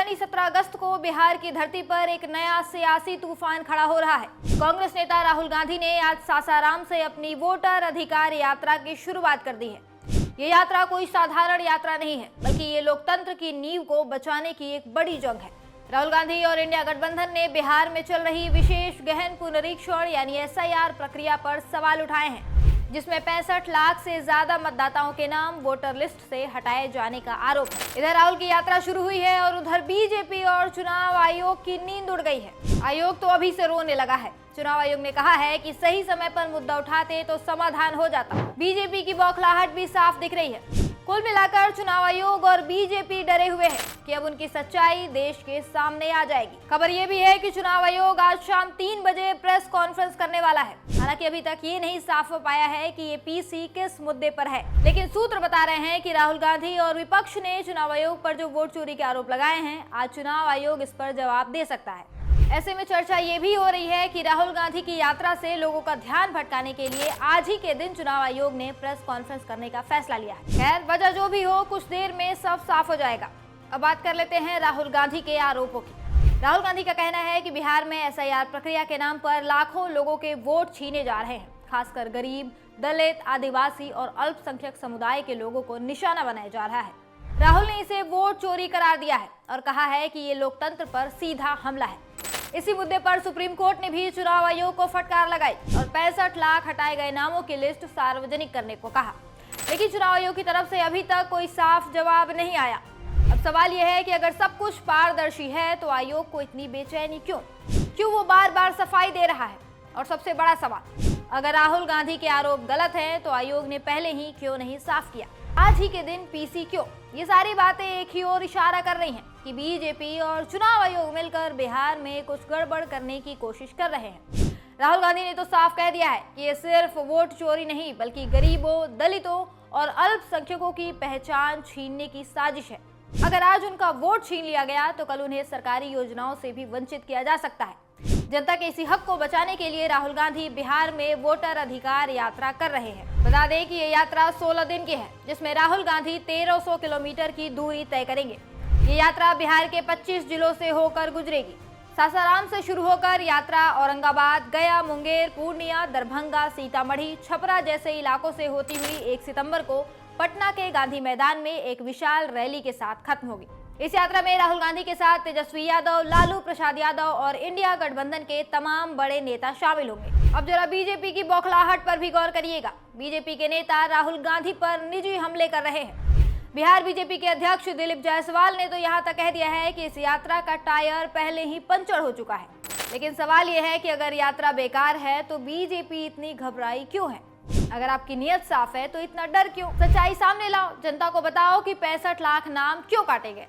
यानी 17 अगस्त को बिहार की धरती पर एक नया सियासी तूफान खड़ा हो रहा है। कांग्रेस नेता राहुल गांधी ने आज सासाराम से अपनी वोटर अधिकार यात्रा की शुरुआत कर दी है। ये यात्रा कोई साधारण यात्रा नहीं है, बल्कि ये लोकतंत्र की नींव को बचाने की एक बड़ी जंग है। राहुल गांधी और इंडिया गठबंधन ने बिहार में चल रही विशेष गहन पुनरीक्षण यानी SIR प्रक्रिया पर सवाल उठाए हैं, जिसमें 65 लाख से ज्यादा मतदाताओं के नाम वोटर लिस्ट से हटाए जाने का आरोप है। इधर राहुल की यात्रा शुरू हुई है और उधर बीजेपी और चुनाव आयोग की नींद उड़ गई है। आयोग तो अभी से रोने लगा है। चुनाव आयोग ने कहा है कि सही समय पर मुद्दा उठाते तो समाधान हो जाता। बीजेपी की बौखलाहट भी साफ दिख रही है। कुल मिलाकर चुनाव आयोग और बीजेपी डरे हुए हैं कि अब उनकी सच्चाई देश के सामने आ जाएगी। खबर ये भी है कि चुनाव आयोग आज शाम 3 बजे प्रेस कॉन्फ्रेंस करने वाला है। हालांकि अभी तक ये नहीं साफ हो पाया है कि ये PC किस मुद्दे पर है, लेकिन सूत्र बता रहे हैं कि राहुल गांधी और विपक्ष ने चुनाव आयोग पर जो वोट चोरी के आरोप लगाए हैं, आज चुनाव आयोग इस पर जवाब दे सकता है। ऐसे में चर्चा ये भी हो रही है कि राहुल गांधी की यात्रा से लोगों का ध्यान भटकाने के लिए आज ही के दिन चुनाव आयोग ने प्रेस कॉन्फ्रेंस करने का फैसला लिया है। खैर, वजह जो भी हो, कुछ देर में सब साफ हो जाएगा। अब बात कर लेते हैं राहुल गांधी के आरोपों की। राहुल गांधी का कहना है कि बिहार में SIR प्रक्रिया के नाम पर लाखों लोगों के वोट छीने जा रहे हैं। खासकर गरीब, दलित, आदिवासी और अल्पसंख्यक समुदाय के लोगों को निशाना बनाया जा रहा है। राहुल ने इसे वोट चोरी करार दिया है और कहा है कि ये लोकतंत्र पर सीधा हमला है। इसी मुद्दे पर सुप्रीम कोर्ट ने भी चुनाव आयोग को फटकार लगाई और 65 लाख हटाए गए नामों की लिस्ट सार्वजनिक करने को कहा। लेकिन चुनाव आयोग की तरफ से अभी तक कोई साफ जवाब नहीं आया। अब सवाल यह है कि अगर सब कुछ पारदर्शी है तो आयोग को इतनी बेचैनी क्यों वो बार बार सफाई दे रहा है? और सबसे बड़ा सवाल, अगर राहुल गांधी के आरोप गलत हैं तो आयोग ने पहले ही क्यों नहीं साफ किया? आज ही के दिन PC क्यों? ये सारी बातें एक ही ओर इशारा कर रही हैं कि बीजेपी और चुनाव आयोग मिलकर बिहार में कुछ गड़बड़ करने की कोशिश कर रहे हैं। राहुल गांधी ने तो साफ कह दिया है कि ये सिर्फ वोट चोरी नहीं, बल्कि गरीबों, दलितों और अल्पसंख्यकों की पहचान छीनने की साजिश है। अगर आज उनका वोट छीन लिया गया तो कल उन्हें सरकारी योजनाओं से भी वंचित किया जा सकता है। जनता के इसी हक को बचाने के लिए राहुल गांधी बिहार में वोटर अधिकार यात्रा कर रहे हैं। बता दें कि ये यात्रा 16 दिन की है, जिसमें राहुल गांधी 1300 किलोमीटर की दूरी तय करेंगे। ये यात्रा बिहार के 25 जिलों से होकर गुजरेगी। सासाराम से शुरू होकर यात्रा औरंगाबाद, गया, मुंगेर, पूर्णिया, दरभंगा, सीतामढ़ी, छपरा जैसे इलाकों से होती हुई 1 सितंबर को पटना के गांधी मैदान में एक विशाल रैली के साथ खत्म होगी। इस यात्रा में राहुल गांधी के साथ तेजस्वी यादव, लालू प्रसाद यादव और इंडिया गठबंधन के तमाम बड़े नेता शामिल होंगे। अब जरा बीजेपी की बौखलाहट पर भी गौर करिएगा। बीजेपी के नेता राहुल गांधी पर निजी हमले कर रहे हैं। बिहार बीजेपी के अध्यक्ष दिलीप जायसवाल ने तो यहाँ तक कह दिया है कि इस यात्रा का टायर पहले ही पंचर हो चुका है। लेकिन सवाल यह है कि अगर यात्रा बेकार है तो बीजेपी इतनी घबराई क्यों है? अगर आपकी नीयत साफ है तो इतना डर क्यों? सच्चाई सामने लाओ, जनता को बताओ कि 65 लाख नाम क्यों काटे गए।